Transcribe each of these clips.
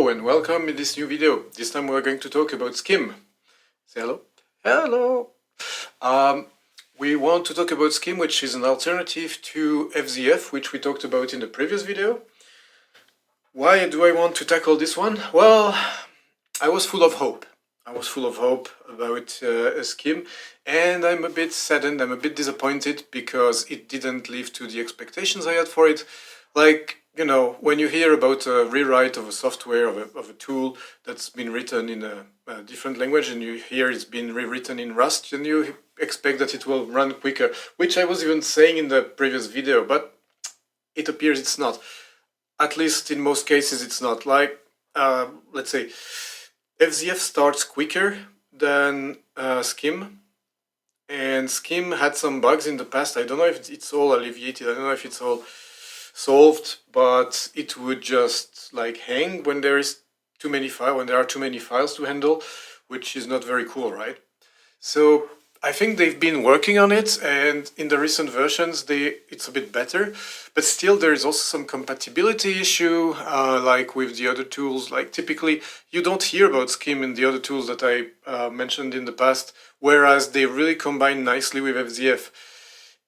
Hello and welcome in this new video. This time we're going to talk about Skim. Say hello. Hello! We want to talk about Skim, which is an alternative to FZF, which we talked about in the previous video. Why do I want to tackle this one? Well, I was full of hope. I was full of hope about Skim, and I'm a bit saddened, I'm a bit disappointed because it didn't live to the expectations I had for it. Like, you know, when you hear about a rewrite of a software, of a tool that's been written in a different language, and you hear it's been rewritten in Rust, and you expect that it will run quicker, which I was even saying in the previous video, but it appears it's not. At least in most cases it's not. Like, let's say, FZF starts quicker than Skim, and Skim had some bugs in the past. I don't know if it's all alleviated, I don't know if it's all solved, but it would just like hang when there are too many files to handle, which is not very cool, right? So I think they've been working on it, and in the recent versions it's a bit better, but still there is also some compatibility issue, like with the other tools. Like typically you don't hear about Skim in the other tools that I mentioned in the past, whereas they really combine nicely with FZF.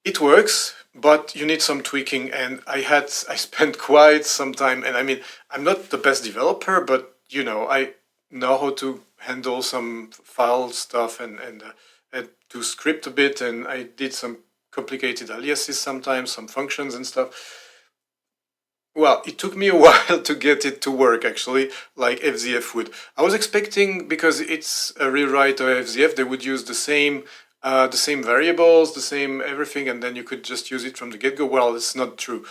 It works, but you need some tweaking, and I spent quite some time, and I mean, I'm not the best developer, but you know, I know how to handle some file stuff and to script a bit, and I did some complicated aliases sometimes, some functions and stuff. Well, it took me a while to get it to work, actually, like FZF would. I was expecting, because it's a rewrite of FZF, they would use the same variables, the same everything, and then you could just use it from the get-go. Well, it's not true.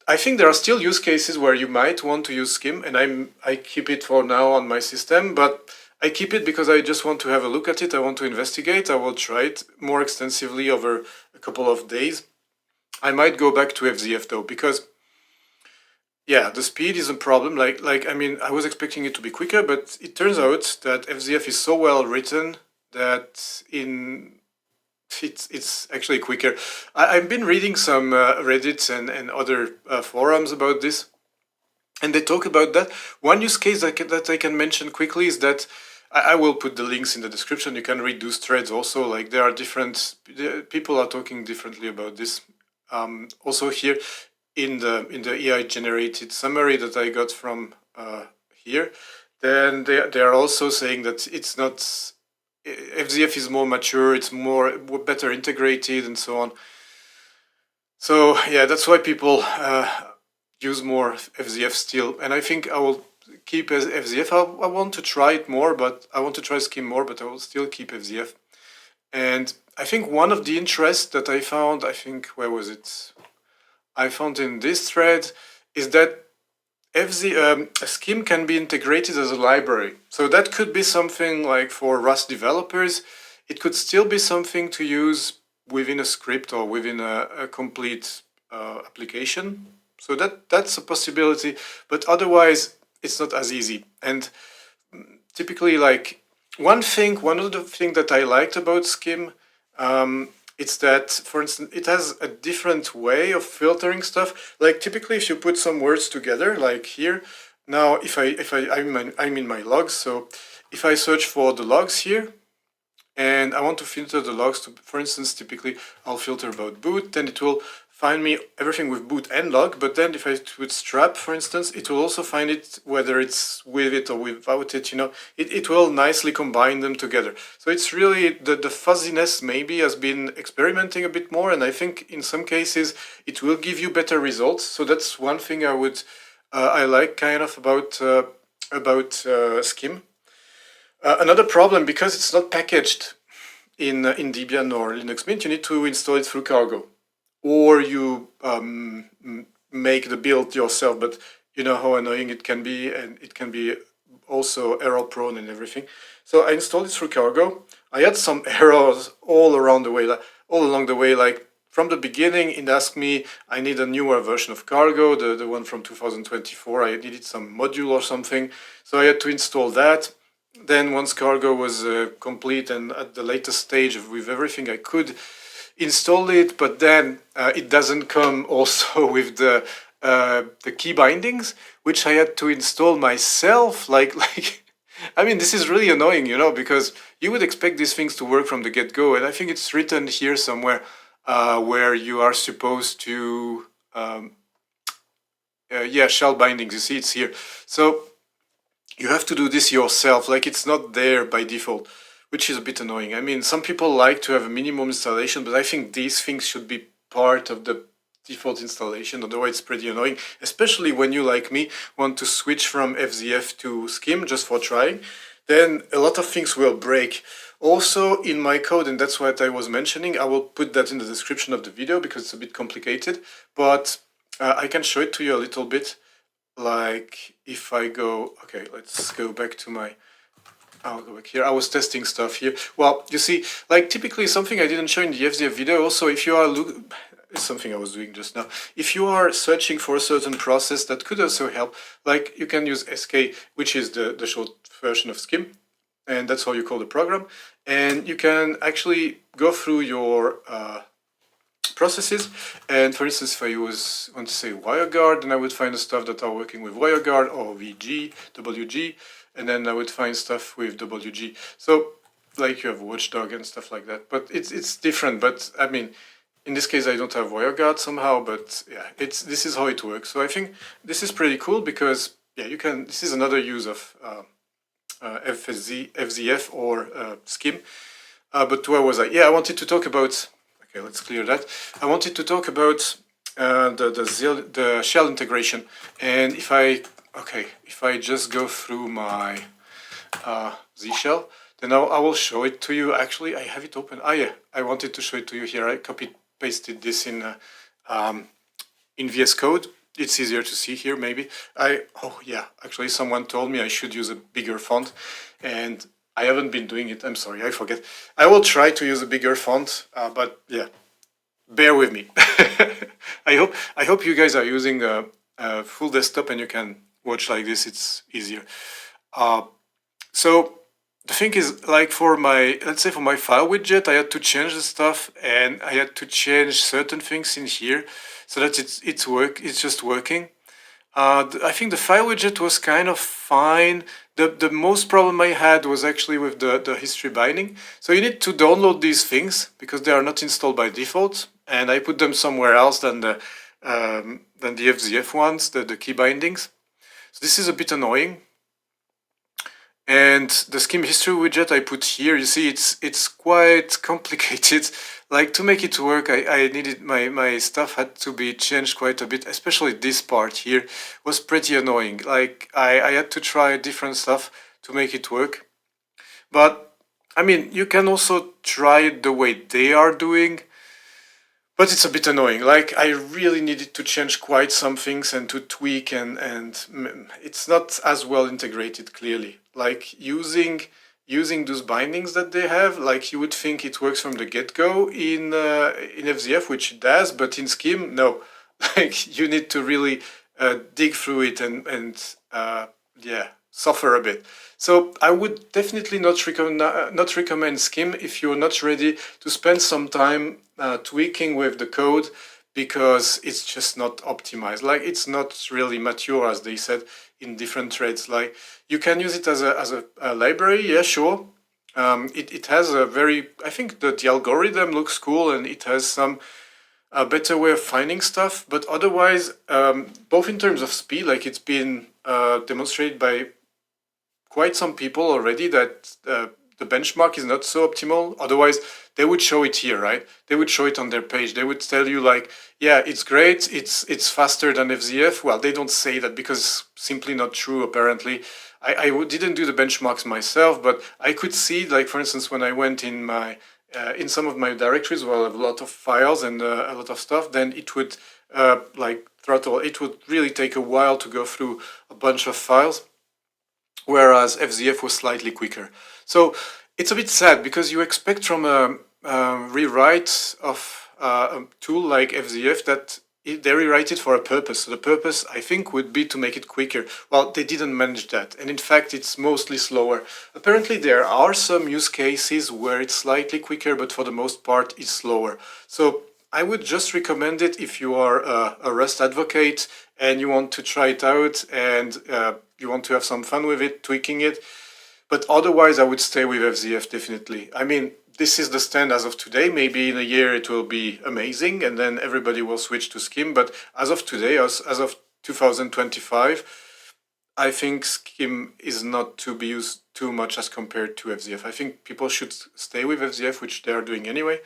I think there are still use cases where you might want to use Skim, and I keep it for now on my system, but I keep it because I just want to have a look at it, I want to investigate, I will try it more extensively over a couple of days. I might go back to FZF though, because yeah, the speed is a problem. Like I mean, I was expecting it to be quicker, but it turns out that FZF is so well written that it's actually quicker. I've been reading some Reddits and other forums about this, and they talk about that. One use case that I can mention quickly is that I will put the links in the description. You can read those threads also. Like there are people are talking differently about this. Also here in the AI generated summary that I got from here, then they are also saying that it's not. FZF is more mature, it's better integrated, and so on. So yeah, that's why people use more FZF still, and I think I will keep FZF. I want to try it more, but I want to try Skim more, but I will still keep FZF. And I think one of the interests that I found, I think, where was it? I found in this thread is that Skim can be integrated as a library. So that could be something like for Rust developers. It could still be something to use within a script or within a complete application. So that's a possibility, but otherwise it's not as easy. And typically, like one of the things that I liked about Skim, it's that, for instance, it has a different way of filtering stuff. Like typically, if you put some words together, like here, now I'm in my logs, so if I search for the logs here, and I want to filter the logs to, for instance, typically I'll filter about boot, then it will find me everything with boot and log, but then if I would strap, for instance, it will also find it whether it's with it or without it, you know, it will nicely combine them together. So it's really, the fuzziness maybe has been experimenting a bit more, and I think in some cases it will give you better results. So that's one thing I like kind of about Skim. Another problem, because it's not packaged in Debian or Linux Mint, you need to install it through Cargo, or you make the build yourself, but you know how annoying it can be, and it can be also error prone and everything. So I installed it through Cargo. I had some errors all along the way, like from the beginning it asked me I need a newer version of Cargo, the one from 2024, I needed some module or something, so I had to install that. Then once Cargo was complete and at the latest stage with everything, I could install it, but then it doesn't come also with the the key bindings, which I had to install myself. I mean, this is really annoying, you know, because you would expect these things to work from the get-go, and I think it's written here somewhere where you are supposed to, yeah, shell bindings. You see, it's here. So you have to do this yourself. Like, it's not there by default, which is a bit annoying. I mean, some people like to have a minimum installation, but I think these things should be part of the default installation. Otherwise, it's pretty annoying, especially when you, like me, want to switch from FZF to Skim just for trying. Then a lot of things will break. Also, in my code, and that's what I was mentioning, I will put that in the description of the video because it's a bit complicated, but I can show it to you a little bit. Like, if I go, okay, let's go back to my, I'll go back here. I was testing stuff here. Well, you see, like, typically something I didn't show in the FZF video. Also, if you are it's something I was doing just now. If you are searching for a certain process, that could also help. Like, you can use SK, which is the short version of Skim, and that's how you call the program. And you can actually go through your processes, and for instance, if I want to say WireGuard, then I would find the stuff that are working with WireGuard or VG, WG, and then I would find stuff with WG. So, like, you have Watchdog and stuff like that, but it's different. But I mean, in this case, I don't have WireGuard somehow, but yeah, this is how it works. So I think this is pretty cool because, yeah, you can. This is another use of FZF or Skim. But where was I? Yeah, I wanted to talk about. Okay, let's clear that. I wanted to talk about the shell integration, and if I just go through my Z shell, then I will show it to you. Actually, I have it open. Ah, yeah, I wanted to show it to you here. I pasted this in VS Code. It's easier to see here, maybe. Oh yeah, actually, someone told me I should use a bigger font, and I haven't been doing it. I'm sorry, I forget. I will try to use a bigger font, but yeah, bear with me. I hope you guys are using a full desktop and you can watch like this. It's easier. So the thing is, like, for my, let's say for my file widget, I had to change the stuff, and I had to change certain things in here so that it's just working. I think the file widget was kind of fine. The most problem I had was actually with the history binding. So you need to download these things because they are not installed by default, and I put them somewhere else than the FZF ones, the key bindings. So this is a bit annoying. And the Skim history widget I put here, you see, it's quite complicated. Like, to make it work, I needed my stuff had to be changed quite a bit, especially this part here was pretty annoying. Like, I had to try different stuff to make it work. But, I mean, you can also try it the way they are doing, but it's a bit annoying. Like, I really needed to change quite some things and to tweak, and it's not as well integrated, clearly. Like, using those bindings that they have, like, you would think it works from the get-go in FZF, which it does, but in Skim, no. Like, you need to really dig through it and yeah, suffer a bit. So I would definitely not recommend Skim if you're not ready to spend some time tweaking with the code, because it's just not optimized. Like, it's not really mature, as they said, in different threads. Like, you can use it as a library, yeah, sure. It has a very, I think that the algorithm looks cool, and it has some better way of finding stuff. But otherwise, both in terms of speed, like, it's been demonstrated by quite some people already that the benchmark is not so optimal. Otherwise, they would show it here, right? They would show it on their page. They would tell you, like, yeah, it's great, it's faster than FZF. Well, they don't say that because simply not true, apparently. I didn't do the benchmarks myself, but I could see, like, for instance, when I went in my in some of my directories where I have a lot of files and a lot of stuff, then it would like throttle. It would really take a while to go through a bunch of files, whereas FZF was slightly quicker. So it's a bit sad because you expect from a rewrite of a tool like FZF that they rewrite it for a purpose. So the purpose, I think, would be to make it quicker. Well, they didn't manage that, and in fact, it's mostly slower. Apparently, there are some use cases where it's slightly quicker, but for the most part, it's slower. So I would just recommend it if you are a Rust advocate and you want to try it out and you want to have some fun with it, tweaking it. But otherwise, I would stay with FZF definitely. I mean, this is the stand as of today. Maybe in a year it will be amazing and then everybody will switch to Skim. But as of today, as of 2025, I think Skim is not to be used too much as compared to FZF. I think people should stay with FZF, which they are doing anyway.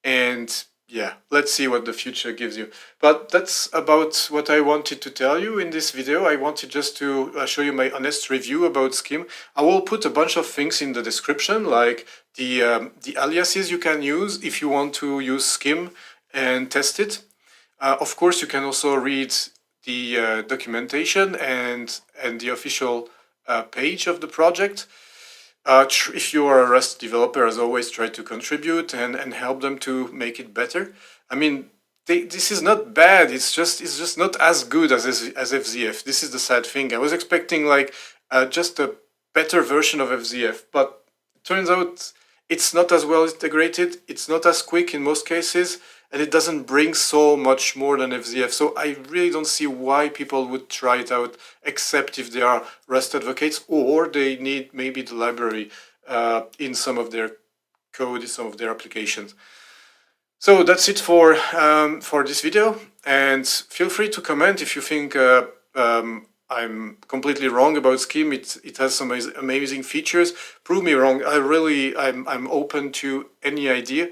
And yeah, let's see what the future gives you. But that's about what I wanted to tell you in this video. I wanted just to show you my honest review about Skim. I will put a bunch of things in the description, like the aliases you can use if you want to use Skim and test it. Of course, you can also read the documentation and the official page of the project. If you are a Rust developer, as always, try to contribute and help them to make it better. I mean, this is not bad. It's just not as good as FZF. This is the sad thing. I was expecting like just a better version of FZF, but it turns out it's not as well integrated. It's not as quick in most cases, and it doesn't bring so much more than FZF. So I really don't see why people would try it out, except if they are Rust advocates or they need maybe the library in some of their code, in some of their applications. So that's it for this video, and feel free to comment if you think I'm completely wrong about Skim. It has some amazing features. Prove me wrong. I'm open to any idea.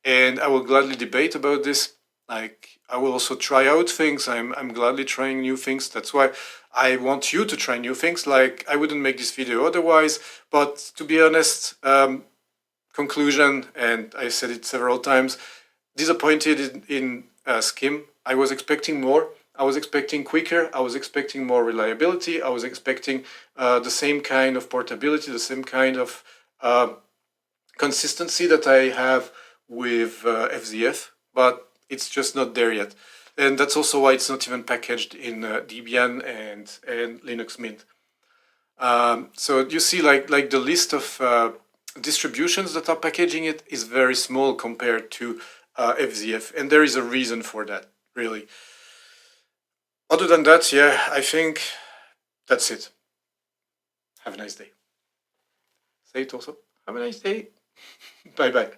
And I will gladly debate about this. Like, I will also try out things. I'm gladly trying new things. That's why I want you to try new things. Like, I wouldn't make this video otherwise. But to be honest, conclusion, and I said it several times, disappointed in Skim. I was expecting more. I was expecting quicker. I was expecting more reliability. I was expecting the same kind of portability, the same kind of consistency that I have with FZF, but it's just not there yet. And that's also why it's not even packaged in Debian and Linux Mint. So you see, like the list of distributions that are packaging it is very small compared to FZF, and there is a reason for that, really. Other than that, yeah, I think that's it. Have a nice day. Say it also. Have a nice day. Bye bye.